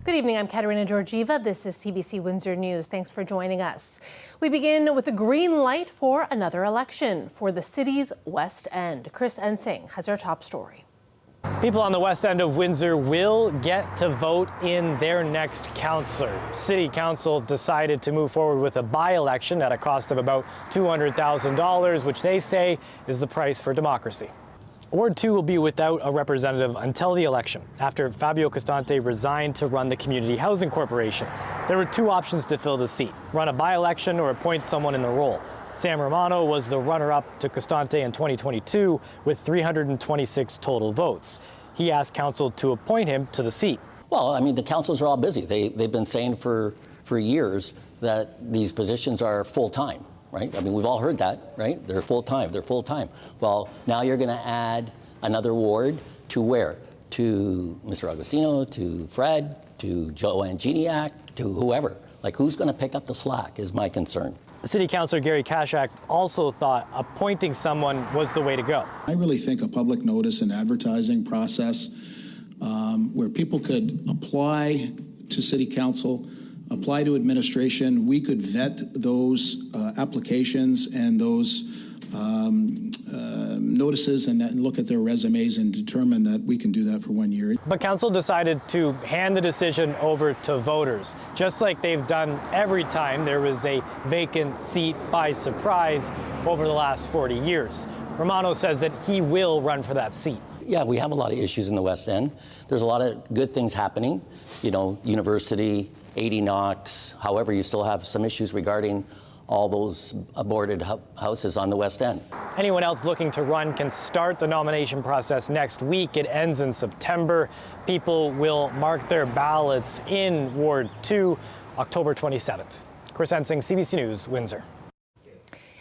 Good evening, I'm Katerina Georgieva. This is CBC Windsor News. Thanks for joining us. We begin with a green light for another election for the city's West End. Chris Ensing has our top story. People on the West End of Windsor will get to vote in their next councillor. City Council decided to move forward with a by-election at a cost of about $200,000, which they say is the price for democracy. Ward 2 will be without a representative until the election, after Fabio Costante resigned to run the Community Housing Corporation. There were two options to fill the seat: run a by-election or appoint someone in the role. Sam Romano was the runner-up to Costante in 2022 with 326 total votes. He asked council to appoint him to the seat. Well, I mean, the councils are all busy. They've been saying for years that these positions are full-time. Right? I mean, we've all heard that, right? They're full-time, they're full-time. Well, now you're going to add another ward to where? To Mr. Agostino, to Fred, to Joanne Geniak, to whoever. Like, who's going to pick up the slack is my concern. City Councillor Gary Kashak also thought appointing someone was the way to go. I really think a public notice and advertising process where people could apply to City Council, apply to administration, we could vet those applications and those notices and look at their resumes and determine that we can do that for 1 year. But council decided to hand the decision over to voters, just like they've done every time there was a vacant seat by surprise over the last 40 years. Romano says that he will run for that seat. Yeah, we have a lot of issues in the West End. There's a lot of good things happening, you know, university, 80 Knox. However, you still have some issues regarding all those aborted houses on the West End. Anyone else looking to run can start the nomination process next week. It ends in September. People will mark their ballots in Ward 2, October 27th. Chris Ensing, CBC News, Windsor.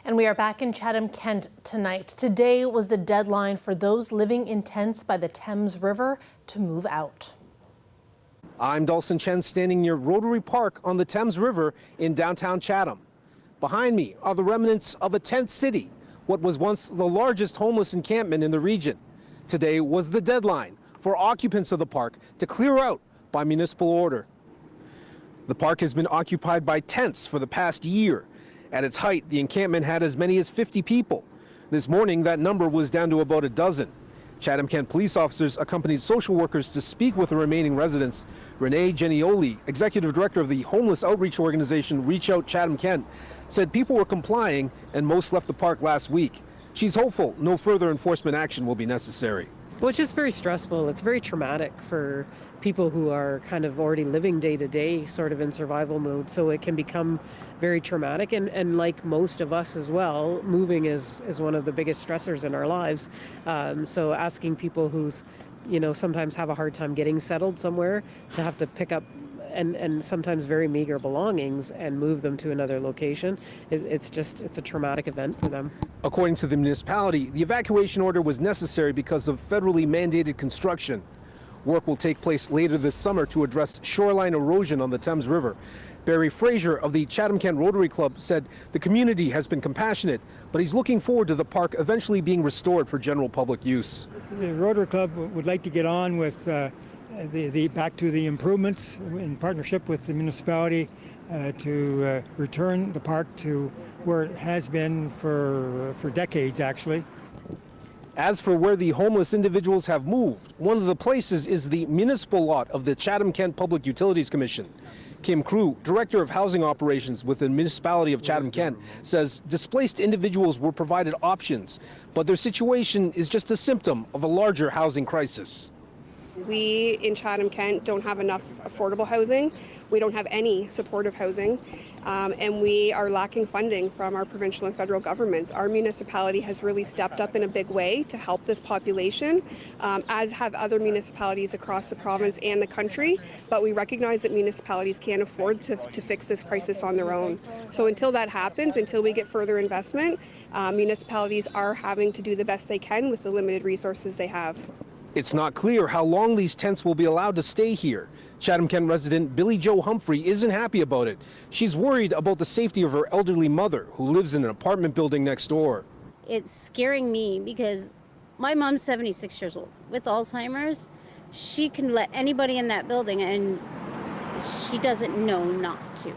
And we are back in Chatham-Kent tonight. Today was the deadline for those living in tents by the Thames River to move out. I'm Dawson Chen, standing near Rotary Park on the Thames River in downtown Chatham. Behind me are the remnants of a tent city, what was once the largest homeless encampment in the region. Today was the deadline for occupants of the park to clear out by municipal order. The park has been occupied by tents for the past year. At its height, the encampment had as many as 50 people. This morning, that number was down to about a dozen. Chatham-Kent police officers accompanied social workers to speak with the remaining residents. Renee Genioli, executive director of the homeless outreach organization Reach Out Chatham-Kent, said people were complying and most left the park last week. She's hopeful no further enforcement action will be necessary. Well, it's just very stressful. It's very traumatic for people who are kind of already living day to day, sort of in survival mode. So it can become very traumatic. And like most of us as well, moving is one of the biggest stressors in our lives. So asking people who's, you know, sometimes have a hard time getting settled somewhere to have to pick up and sometimes very meager belongings and move them to another location, it's a traumatic event for them. According to the municipality, the evacuation order was necessary because of federally mandated construction. Work will take place later this summer to address shoreline erosion on the Thames River. Barry Fraser of the Chatham-Kent Rotary Club said the community has been compassionate, but he's looking forward to the park eventually being restored for general public use. The Rotary Club would like to get on with back to the improvements in partnership with the municipality to return the park to where it has been for decades, actually. As for where the homeless individuals have moved, one of the places is the municipal lot of the Chatham-Kent Public Utilities Commission. Kim Crew, Director of Housing Operations with the municipality of Chatham-Kent, says displaced individuals were provided options, but their situation is just a symptom of a larger housing crisis. We in Chatham-Kent don't have enough affordable housing. We don't have any supportive housing, and we are lacking funding from our provincial and federal governments. Our municipality has really stepped up in a big way to help this population, as have other municipalities across the province and the country, but we recognize that municipalities can't afford to fix this crisis on their own. So until that happens, until we get further investment, municipalities are having to do the best they can with the limited resources they have. It's not clear how long these tents will be allowed to stay here. Chatham-Kent resident Billy Jo Humphrey isn't happy about it. She's worried about the safety of her elderly mother, who lives in an apartment building next door. It's scaring me because my mom's 76 years old with Alzheimer's. She can let anybody in that building, and she doesn't know not to.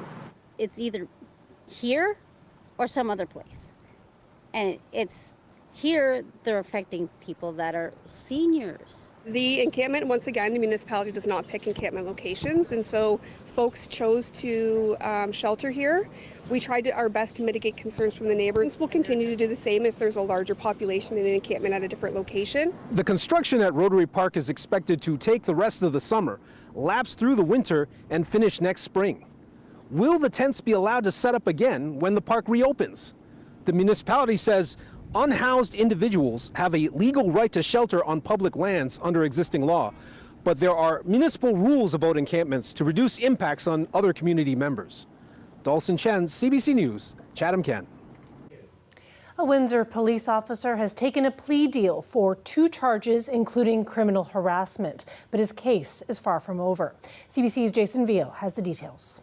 It's either here or some other place. And it's here they're affecting people that are seniors. The encampment, once again, the municipality does not pick encampment locations, and so folks chose to shelter here. We tried our best to mitigate concerns from the neighbors. We'll continue to do the same if there's a larger population in an encampment at a different location. The construction at Rotary Park is expected to take the rest of the summer, lapse through the winter, and finish next spring. Will the tents be allowed to set up again when the park reopens? The municipality says unhoused individuals have a legal right to shelter on public lands under existing law, but there are municipal rules about encampments to reduce impacts on other community members. Dawson Chen, CBC News, Chatham-Kent. A Windsor police officer has taken a plea deal for 2 charges, including criminal harassment, but his case is far from over. CBC's Jason Vio has the details.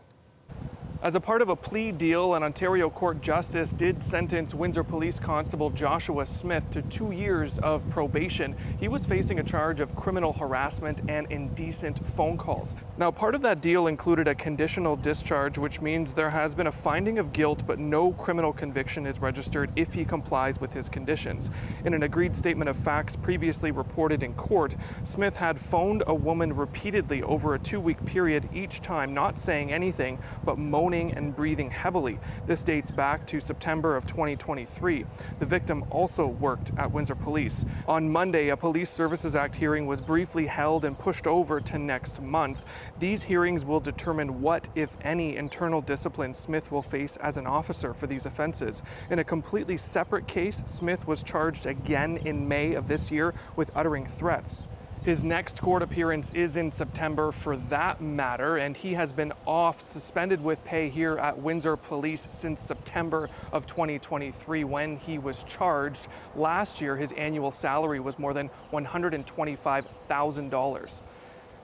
As a part of a plea deal, an Ontario court justice did sentence Windsor Police Constable Joshua Smith to 2 years of probation. He was facing a charge of criminal harassment and indecent phone calls. Now, part of that deal included a conditional discharge, which means there has been a finding of guilt, but no criminal conviction is registered if he complies with his conditions. In an agreed statement of facts previously reported in court, Smith had phoned a woman repeatedly over a 2-week period, each time not saying anything, but moaning and breathing heavily. This dates back to September of 2023. The victim also worked at Windsor Police. On Monday, a Police Services Act hearing was briefly held and pushed over to next month. These hearings will determine what, if any, internal discipline Smith will face as an officer for these offenses. In a completely separate case, Smith was charged again in May of this year with uttering threats. His next court appearance is in September for that matter, and he has been suspended with pay here at Windsor Police since September of 2023 when he was charged. Last year, his annual salary was more than $125,000.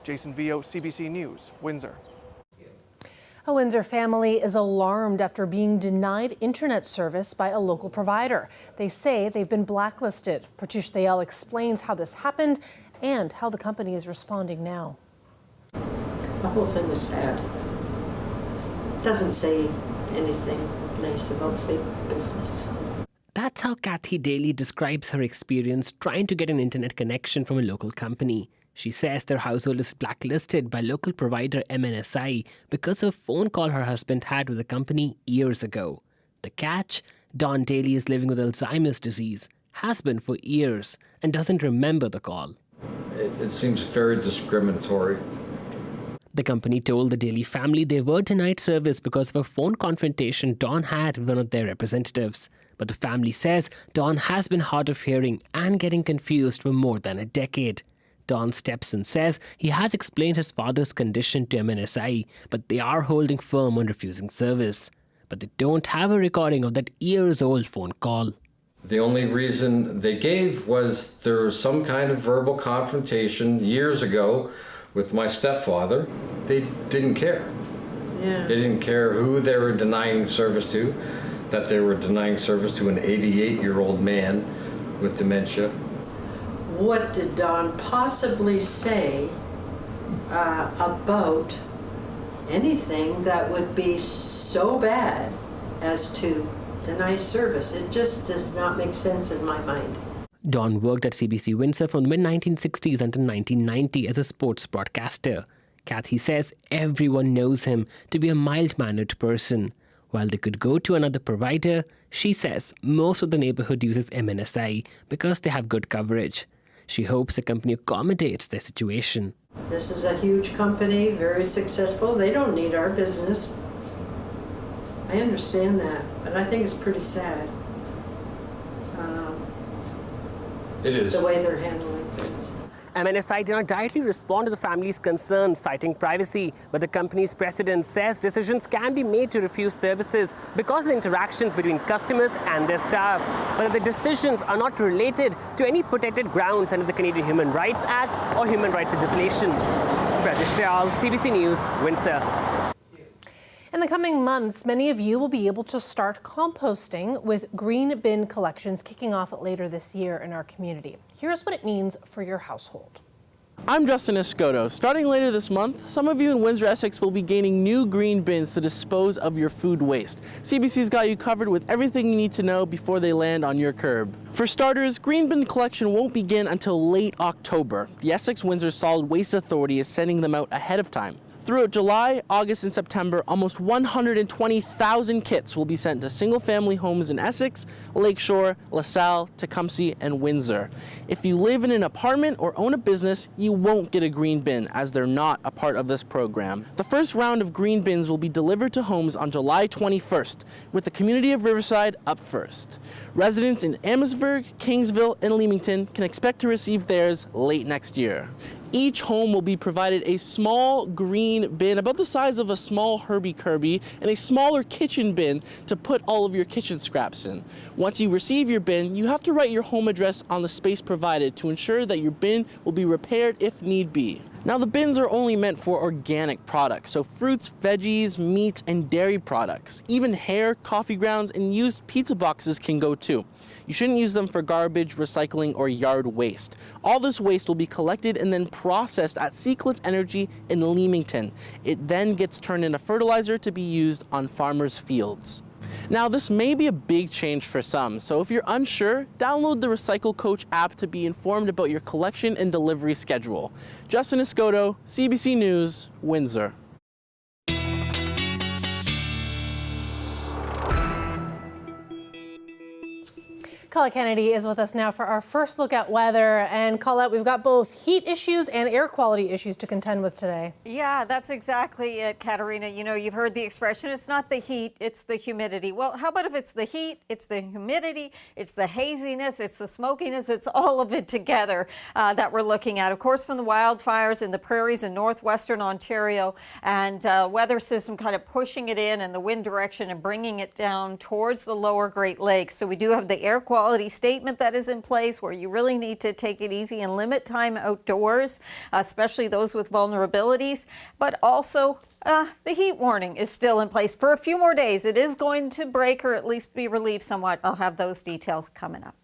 Jason Vio, CBC News, Windsor. A Windsor family is alarmed after being denied internet service by a local provider. They say they've been blacklisted. Pratish Thayal explains how this happened and how the company is responding now. The whole thing is sad. Doesn't say anything nice about big business. That's how Kathy Daly describes her experience trying to get an internet connection from a local company. She says their household is blacklisted by local provider MNSI because of a phone call her husband had with the company years ago. The catch? Don Daly is living with Alzheimer's disease, has been for years, and doesn't remember the call. It seems very discriminatory. The company told the Daly family they were denied service because of a phone confrontation Don had with one of their representatives. But the family says Don has been hard of hearing and getting confused for more than a decade. Don Stepson says he has explained his father's condition to MNSI, but they are holding firm on refusing service. But they don't have a recording of that years-old phone call. The only reason they gave was there was some kind of verbal confrontation years ago with my stepfather. They didn't care. Yeah. They didn't care who they were denying service to, that they were denying service to an 88-year-old man with dementia. What did Don possibly say about anything that would be so bad as to deny service? It just does not make sense in my mind. Don worked at CBC Windsor from the mid-1960s until 1990 as a sports broadcaster. Kathy says everyone knows him to be a mild-mannered person. While they could go to another provider, she says most of the neighborhood uses MNSI because they have good coverage. She hopes the company accommodates their situation. This is a huge company, very successful. They don't need our business. I understand that, but I think it's pretty sad. It is. The way they're handling things. MNSI did not directly respond to the family's concerns, citing privacy, but the company's president says decisions can be made to refuse services because of interactions between customers and their staff, but the decisions are not related to any protected grounds under the Canadian Human Rights Act or human rights legislations. Pratish Thayal, CBC News, Windsor. In the coming months, many of you will be able to start composting with green bin collections kicking off later this year in our community. Here's what it means for your household. I'm Justin Escoto. Starting later this month, some of you in Windsor, Essex will be gaining new green bins to dispose of your food waste. CBC's got you covered with everything you need to know before they land on your curb. For starters, green bin collection won't begin until late October. The Essex-Windsor Solid Waste Authority is sending them out ahead of time. Throughout July, August, and September, almost 120,000 kits will be sent to single-family homes in Essex, Lakeshore, LaSalle, Tecumseh, and Windsor. If you live in an apartment or own a business, you won't get a green bin, as they're not a part of this program. The first round of green bins will be delivered to homes on July 21st, with the community of Riverside up first. Residents in Amherstburg, Kingsville, and Leamington can expect to receive theirs late next year. Each home will be provided a small green bin about the size of a small Herbie Kirby and a smaller kitchen bin to put all of your kitchen scraps in. Once you receive your bin, you have to write your home address on the space provided to ensure that your bin will be repaired if need be. Now, the bins are only meant for organic products, so fruits, veggies, meat, and dairy products. Even hair, coffee grounds, and used pizza boxes can go too. You shouldn't use them for garbage, recycling, or yard waste. All this waste will be collected and then processed at Seacliff Energy in Leamington. It then gets turned into fertilizer to be used on farmers' fields. Now, this may be a big change for some, so if you're unsure, download the Recycle Coach app to be informed about your collection and delivery schedule. Justin Escoto, CBC News, Windsor. Colette Kennedy is with us now for our first look at weather. And Colette, we've got both heat issues and air quality issues to contend with today. Yeah, that's exactly it, Katerina. You know, you've heard the expression, it's not the heat, it's the humidity. Well, how about if it's the heat, it's the humidity, it's the haziness, it's the smokiness, it's all of it together that we're looking at. Of course, from the wildfires in the prairies in northwestern Ontario, and weather system kind of pushing it in and the wind direction and bringing it down towards the lower Great Lakes. So we do have the air quality statement that is in place where you really need to take it easy and limit time outdoors, especially those with vulnerabilities. But also, the heat warning is still in place for a few more days. It is going to break or at least be relieved somewhat. I'll have those details coming up.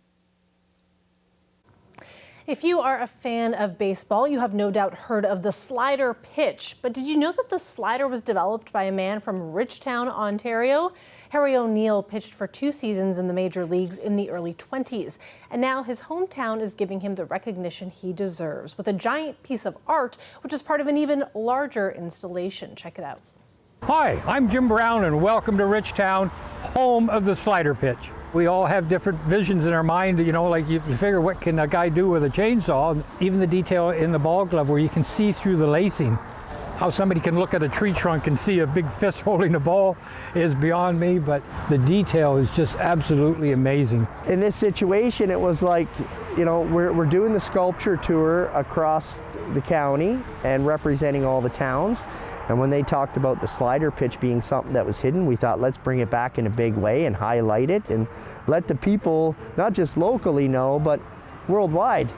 If you are a fan of baseball, you have no doubt heard of the slider pitch. But did you know that the slider was developed by a man from Richtown, Ontario? Harry O'Neill pitched for 2 seasons in the major leagues in the early 20s. And now his hometown is giving him the recognition he deserves with a giant piece of art, which is part of an even larger installation. Check it out. Hi, I'm Jim Brown and welcome to Richtown, home of the slider pitch. We all have different visions in our mind, you know, like you figure what can a guy do with a chainsaw? Even the detail in the ball glove where you can see through the lacing. How somebody can look at a tree trunk and see a big fist holding the ball is beyond me, but the detail is just absolutely amazing. In this situation, it was like, you know, we're doing the sculpture tour across the county and representing all the towns. And when they talked about the slider pitch being something that was hidden, we thought, let's bring it back in a big way and highlight it and let the people, not just locally know, but worldwide.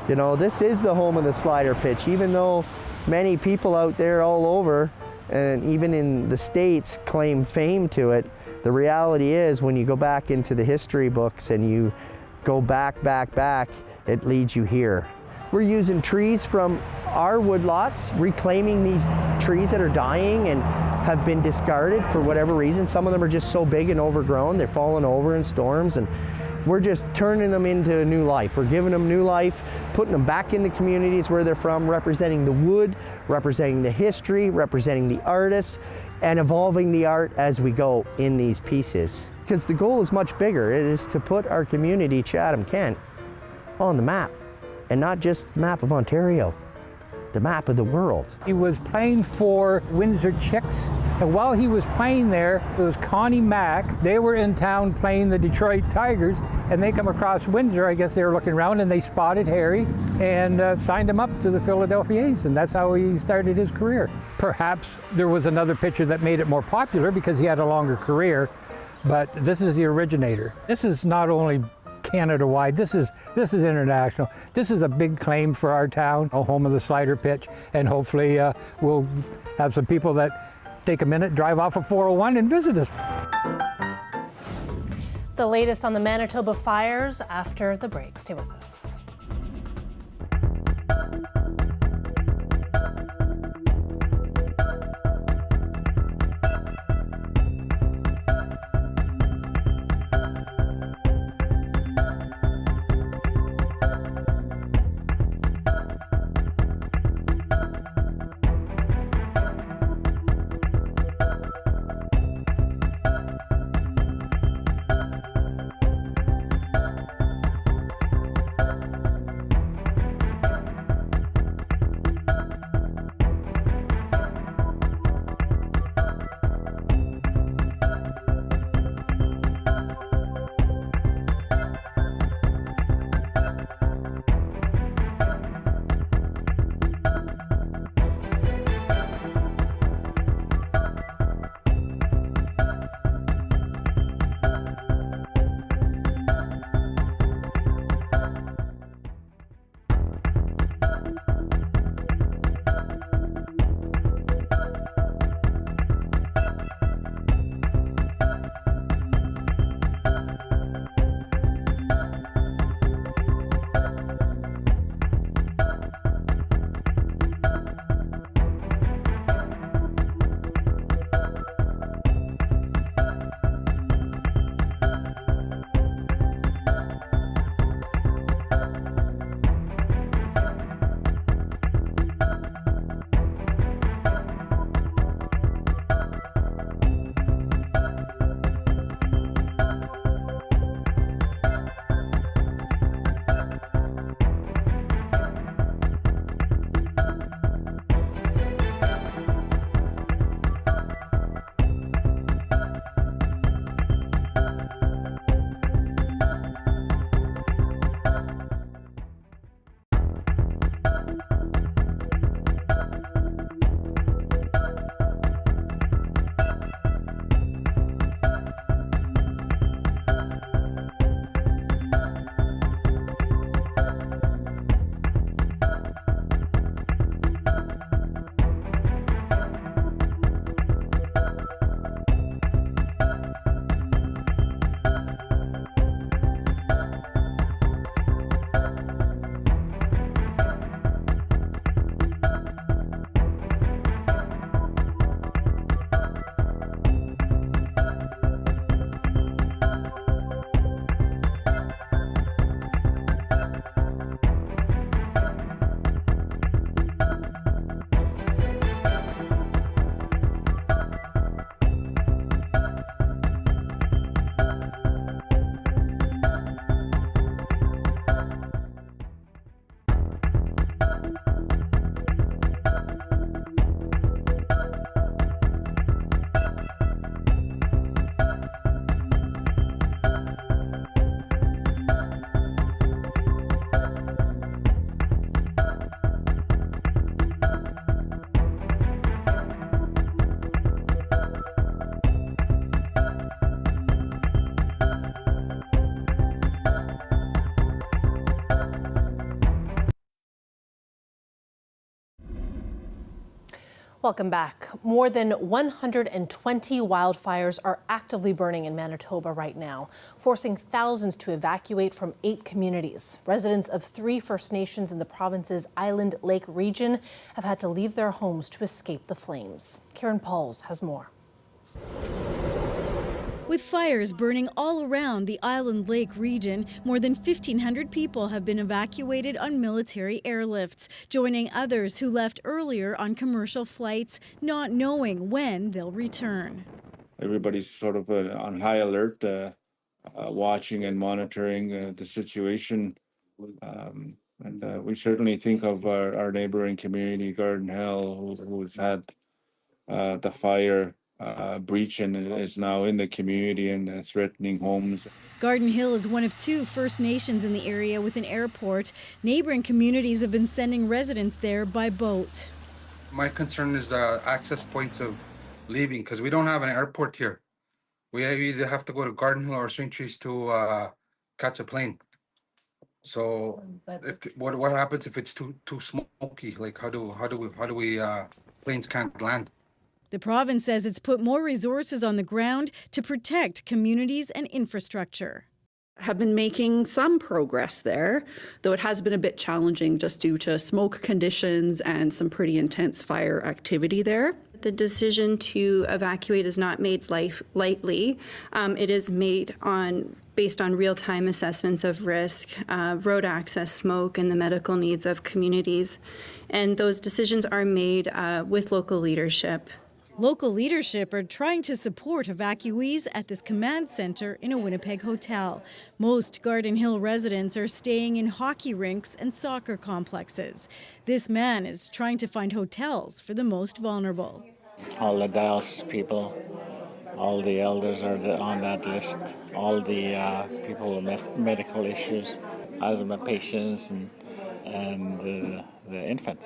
You know, this is the home of the slider pitch, even though many people out there all over, and even in the States, claim fame to it. The reality is, when you go back into the history books and you go back, it leads you here. We're using trees from our woodlots, reclaiming these trees that are dying and have been discarded for whatever reason. Some of them are just so big and overgrown, they're falling over in storms, and we're just turning them into a new life. We're giving them new life, putting them back in the communities where they're from, representing the wood, representing the history, representing the artists, and evolving the art as we go in these pieces. Because the goal is much bigger. It is to put our community, Chatham-Kent, on the map. And not just the map of Ontario, the map of the world. He was playing for Windsor Chicks, and while he was playing there, it was Connie Mack. They were in town playing the Detroit Tigers, and they come across Windsor. I guess they were looking around, and they spotted Harry and signed him up to the Philadelphia A's, and that's how he started his career. Perhaps there was another pitcher that made it more popular because he had a longer career, but this is the originator. This is not only Canada-wide. This is international. This is a big claim for our town, a home of the slider pitch, and hopefully we'll have some people that take a minute, drive off of 401 and visit us. The latest on the Manitoba fires after the break. Stay with us. Welcome back. More than 120 wildfires are actively burning in Manitoba right now, forcing thousands to evacuate from 8 communities. Residents of 3 First Nations in the province's Island Lake region have had to leave their homes to escape the flames. Karen Pauls has more. With fires burning all around the Island Lake region, more than 1,500 people have been evacuated on military airlifts, joining others who left earlier on commercial flights, not knowing when they'll return. Everybody's sort of on high alert, watching and monitoring the situation. And we certainly think of our neighboring community, Garden Hill, who's had the fire breach and is now in the community and threatening homes. Garden Hill is one of 2 First Nations in the area with an airport. Neighboring communities have been sending residents there by boat. My concern is the access points of leaving, because we don't have an airport here. We either have to go to Garden Hill or St. Trees to catch a plane. So what happens if it's too smoky? Like how do we planes can't land? The province says it's put more resources on the ground to protect communities and infrastructure. Have been making some progress there, though it has been a bit challenging just due to smoke conditions and some pretty intense fire activity there. The decision to evacuate is not made lightly. It is made based on real-time assessments of risk, road access, smoke, and the medical needs of communities. And those decisions are made with local leadership. Local leadership are trying to support evacuees at this command center in a Winnipeg hotel. Most Garden Hill residents are staying in hockey rinks and soccer complexes. This man is trying to find hotels for the most vulnerable. All the dialysis people, all the elders are on that list, all the people with medical issues, asthma patients and the infants.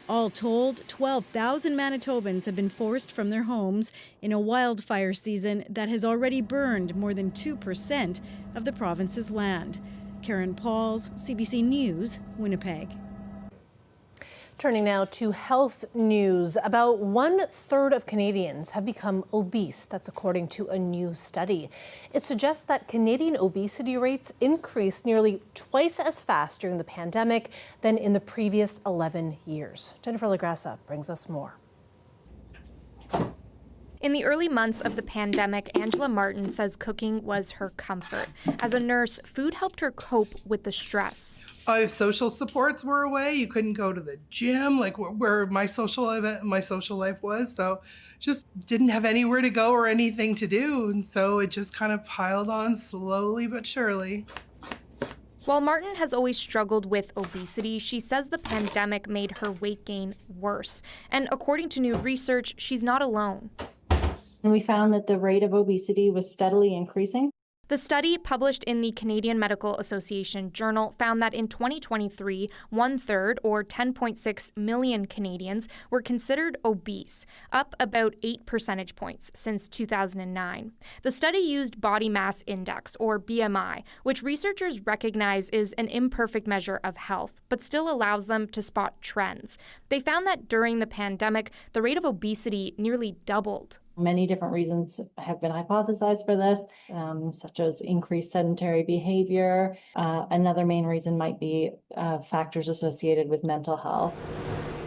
All told, 12,000 Manitobans have been forced from their homes in a wildfire season that has already burned more than 2% of the province's land. Karen Pauls, CBC News, Winnipeg. Turning now to health news. About 1/3 of Canadians have become obese. That's according to a new study. It suggests that Canadian obesity rates increased nearly twice as fast during the pandemic than in the previous 11 years. Jennifer Lagrassa brings us more. In the early months of the pandemic, Angela Martin says cooking was her comfort. As a nurse, food helped her cope with the stress. Social supports were away. You couldn't go to the gym, like where my social life was. So just didn't have anywhere to go or anything to do. And so it just kind of piled on slowly but surely. While Martin has always struggled with obesity, she says the pandemic made her weight gain worse. And according to new research, she's not alone. And we found that the rate of obesity was steadily increasing. The study, published in the Canadian Medical Association Journal, found that in 2023, 1/3, or 10.6 million Canadians, were considered obese, up about 8 percentage points since 2009. The study used body mass index, or BMI, which researchers recognize is an imperfect measure of health, but still allows them to spot trends. They found that during the pandemic, the rate of obesity nearly doubled. Many different reasons have been hypothesized for this, such as increased sedentary behavior. Another main reason might be factors associated with mental health.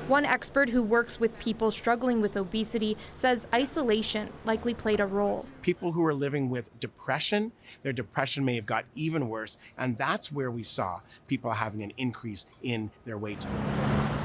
One expert who works with people struggling with obesity says isolation likely played a role. People who are living with depression, their depression may have got even worse, and that's where we saw people having an increase in their weight.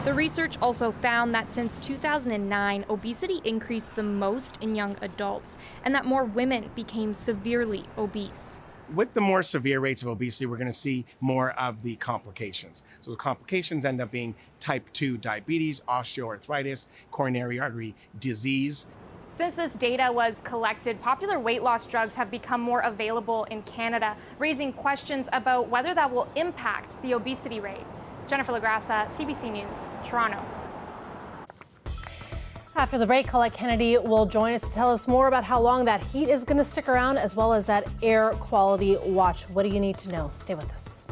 The research also found that since 2009, obesity increased the most in young adults, and that more women became severely obese. With the more severe rates of obesity, we're going to see more of the complications. So the complications end up being type 2 diabetes, osteoarthritis, coronary artery disease. Since this data was collected, popular weight loss drugs have become more available in Canada, raising questions about whether that will impact the obesity rate. Jennifer Lagrassa, CBC News, Toronto. After the break, Colette Kennedy will join us to tell us more about how long that heat is going to stick around, as well as that air quality watch. What do you need to know? Stay with us.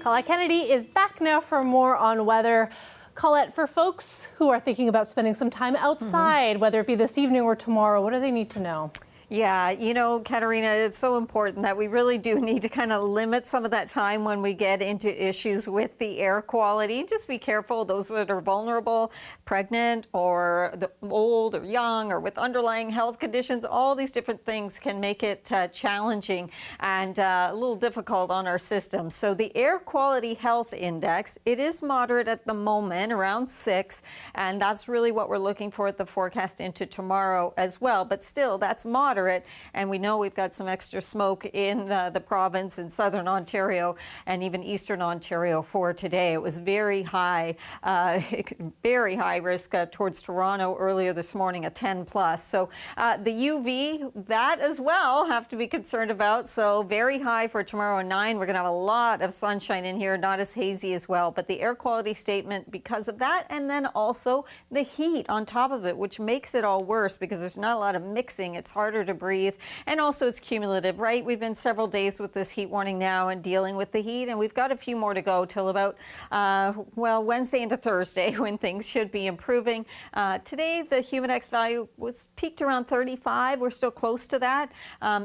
Colette Kennedy is back now for more on weather. Colette, for folks who are thinking about spending some time outside, whether it be this evening or tomorrow, what do they need to know? Yeah, you know, Katerina, it's so important that we really do need to kind of limit some of that time when we get into issues with the air quality. Just be careful, those that are vulnerable, pregnant or old or young or with underlying health conditions, all these different things can make it challenging and a little difficult on our system. So the Air Quality Health Index, it is moderate at the moment, around 6, and that's really what we're looking for at the forecast into tomorrow as well. But still, that's moderate. And we know we've got some extra smoke in the province in southern Ontario and even eastern Ontario for today. It was very high risk towards Toronto earlier this morning, a 10 plus. So the UV, that as well have to be concerned about. So very high for tomorrow, 9. We're going to have a lot of sunshine in here, not as hazy as well. But the air quality statement because of that, and then also the heat on top of it, which makes it all worse because there's not a lot of mixing. It's harder to breathe, and also it's cumulative, right? We've been several days with this heat warning now and dealing with the heat, and we've got a few more to go till about Wednesday into Thursday when things should be improving. Today the Humidex value was peaked around 35. We're still close to that,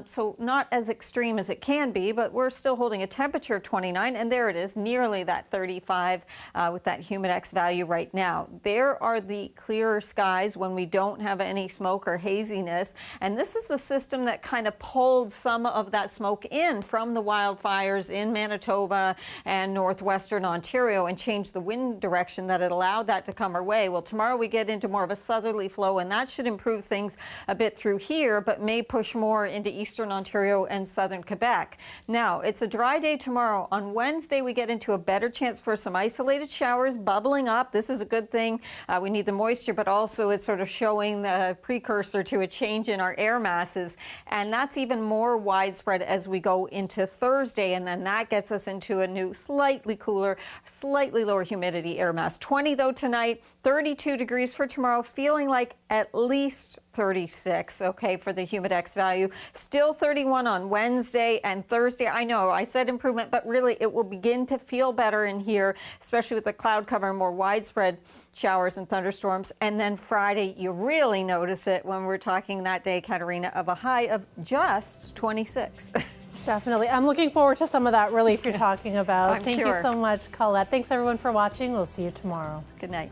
so not as extreme as it can be, but we're still holding a temperature of 29, and there it is, nearly that 35 with that Humidex value right now. There are the clearer skies when we don't have any smoke or haziness, and this is the system that kind of pulled some of that smoke in from the wildfires in Manitoba and northwestern Ontario and changed the wind direction that it allowed that to come our way. Well, tomorrow we get into more of a southerly flow, and that should improve things a bit through here, but may push more into eastern Ontario and southern Quebec. Now, it's a dry day tomorrow. On Wednesday, we get into a better chance for some isolated showers bubbling up. This is a good thing. We need the moisture, but also it's sort of showing the precursor to a change in our air masses, and that's even more widespread as we go into Thursday, and then that gets us into a new slightly cooler, slightly lower humidity air mass. 20 though tonight, 32 degrees for tomorrow, feeling like at least 36, okay, for the Humidex value. Still 31 on Wednesday and Thursday. I know I said improvement, but really it will begin to feel better in here, especially with the cloud cover and more widespread showers and thunderstorms. And then Friday, you really notice it when we're talking that day, Katerina, of a high of just 26. Definitely. I'm looking forward to some of that relief you're talking about. I'm Thank sure. you so much, Colette. Thanks everyone for watching. We'll see you tomorrow. Good night.